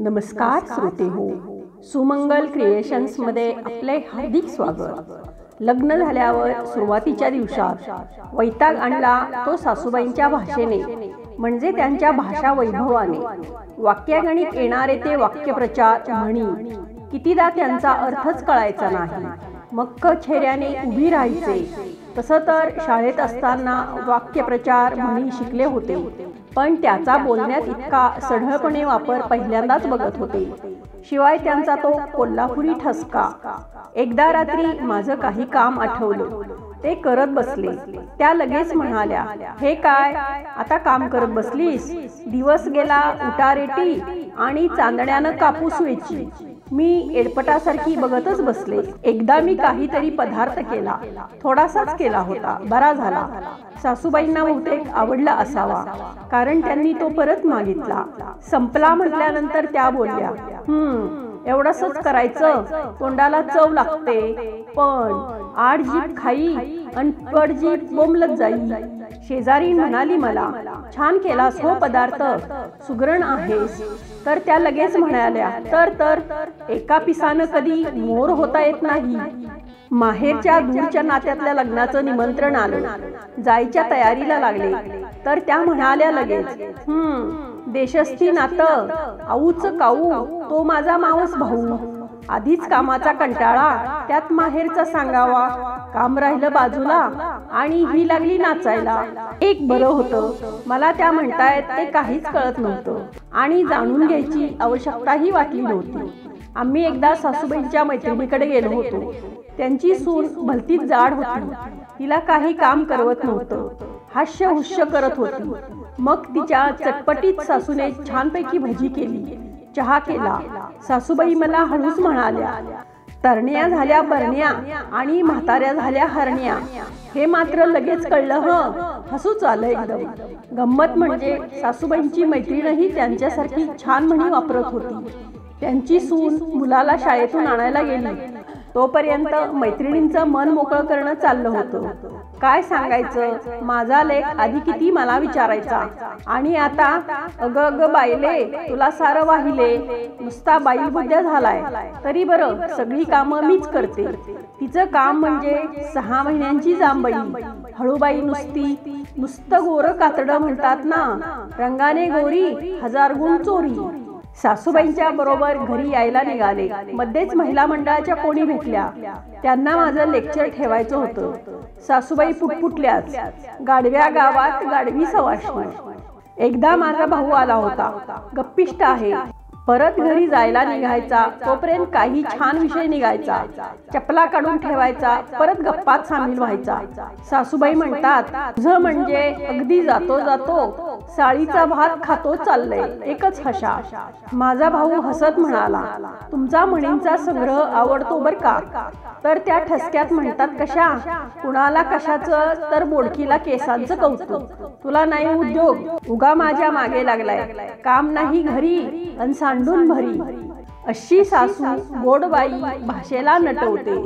नमस्कार श्रोते हो, सुमंगल क्रिएशन्स मध्ये आपले हार्दिक स्वागत। लग्न झाल्यावर सुरुवातीच्या दिवसात वैताग आणला तो सासूबाईंच्या भाषेने, म्हणजे त्यांच्या भाषा वैभवाने। वाक्यगणित येणारे ते वाक्यप्रचार म्हणी, कितीदा त्यांचा अर्थच कळायचा नाही। मक्क चेहऱ्याने उभी राहायचे। तसं तर शाळेत असताना वाक्यप्रचार म्हणी शिकले होते, पण त्याचा बोलण्यात इतका सढळपणे वापर पहिल्यांदाच बघत होते। शिवाय त्यांचा तो कोल्हापुरी ठसका। एकदा रात्री माझं काही काम आठवलं, ते करत बसले। त्या लगेच म्हणाल्या, हे काय आता काम करत बसलीस? दिवस गेला उटारेटी आणि चांदण्यानं कापूस वेची। मी एडपटासारखी बघतच बसले। एकदा मी काहीतरी पदार्थ केला, थोडासाच केला होता, बरा झाला। सासूबाईंना बहुतेक आवडला असावा, कारण त्यांनी तो परत मागितला। संपला म्हटल्यानंतर त्या बोलल्या, एवढंसच करायचं, तोंडाला चव लागते, पण आड जीभ खाई आणि पड जीभ बोंबलत जाई। शेजारी म्हणाली मला, छान केलास हो पदार्थ, सुगरण आहेस। तर त्या लगेच म्हणाल्या, तर एका पिसानं कधी मोर होता येत नाही। माहेरच्या दूरच्या नात्यातल्या लग्नाचं निमंत्रण आलं, जायच्या तयारीला लागले, तर त्या म्हणाल्या लगेच, देशस्थी नातं, आऊच काऊ तो माझा मावस भाऊ। आधीच कामाचा कंटाळा, त्यात माहेरचा सांगावा, काम राहिलं बाजूला आणि ही लागली नाचायला। एक बरं होतं, मला त्या म्हणतायत ते काहीच कळत नव्हतं आणि जाणून घ्यायची आवश्यकताही वाटली नव्हती। आम्ही एकदा सासूबाईंच्या मैत्रिणीकडे गेलो होतो। त्यांची सून भलतीच जाड होती, तिला काही काम करवत नव्हतं, हास्य हुस्य करत होती। मग तिच्या चटपटीत सासूने छानपैकी भजी केली, चहा केला। सासूबाई मला हळूच म्हणाल्या, तरण्या झाल्या बरण्या आणि म्हाताऱ्या झाल्या हरण्या, हे मात्र लगेच कळलं। हसूच आलं एकदम। गंमत म्हणजे सासूबाईंची मैत्रीणही त्यांच्यासारखी छान म्हणी वापरत होती। त्यांची सून मुलाला शाळेतून आणायला गेली, तोपर्यंत मैत्रिणींचं मन मोकळं करणं चाललं होतं। काय सांगायचं, माझा लेक आधी किती मला विचारायचा, आणि आता अग अग बाईले, तुला सारं वाहिले, नुसता बाईल बुद्ध्या झालाय। तरी बरं, सगळी कामं मीच करते। तिचं काम म्हणजे 6 महिन्यांची जांभई, हळूबाई नुसतं गोरं कातडं म्हणतात ना, रंगाने गोरी 1000 गुण चोरी। सासूबाईंच्या बरोबर घरी यायला निघाले। मध्येच महिला मंडळाच्या कोणी भेटल्या, त्यांना माझं लेक्चर ठेवायचं होतं। सासूबाई पुटपुटल्याच, गाडव्या गावात गाडवी सवाष्णी। एकदा माझा भाऊ आला होता, गप्पिष्ट आहे। परत घरी जायला निघायचा, तोपर्यंत काही छान विषय निघायचा, चपला काढून ठेवायचा, परत गप्पात सामील व्हायचा। सासूबाई म्हणतात, तुझं म्हणजे अगदी जातो साळीचा भात खातो चाललंय, एकच हशा। माझा भाऊ हसत म्हणाला, तुमचा म्हणींचा संग्रह आवडतो बर का? तर त्या ठसक्यात म्हणतात, कशा? कुणाला कशाचं, तर बोडकीला केसांचं कौतुक। तुला नाही उद्योग, उगा माझ्या मागे लागलाय, काम नाही घरी अन सांडून भरी। अशी सासू गोडबाई भाषेला नटवते।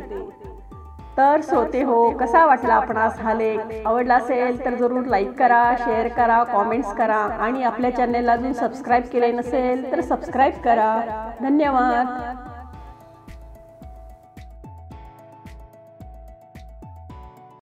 तर श्रोते हो, कसा वाटला आपणास हा लेख? आवडला असेल तर जरूर लाईक करा, शेअर करा, कॉमेंट्स करा, आणि आपल्या चॅनेलला अजून सबस्क्राईब केले नसेल तर सबस्क्राईब करा। धन्यवाद।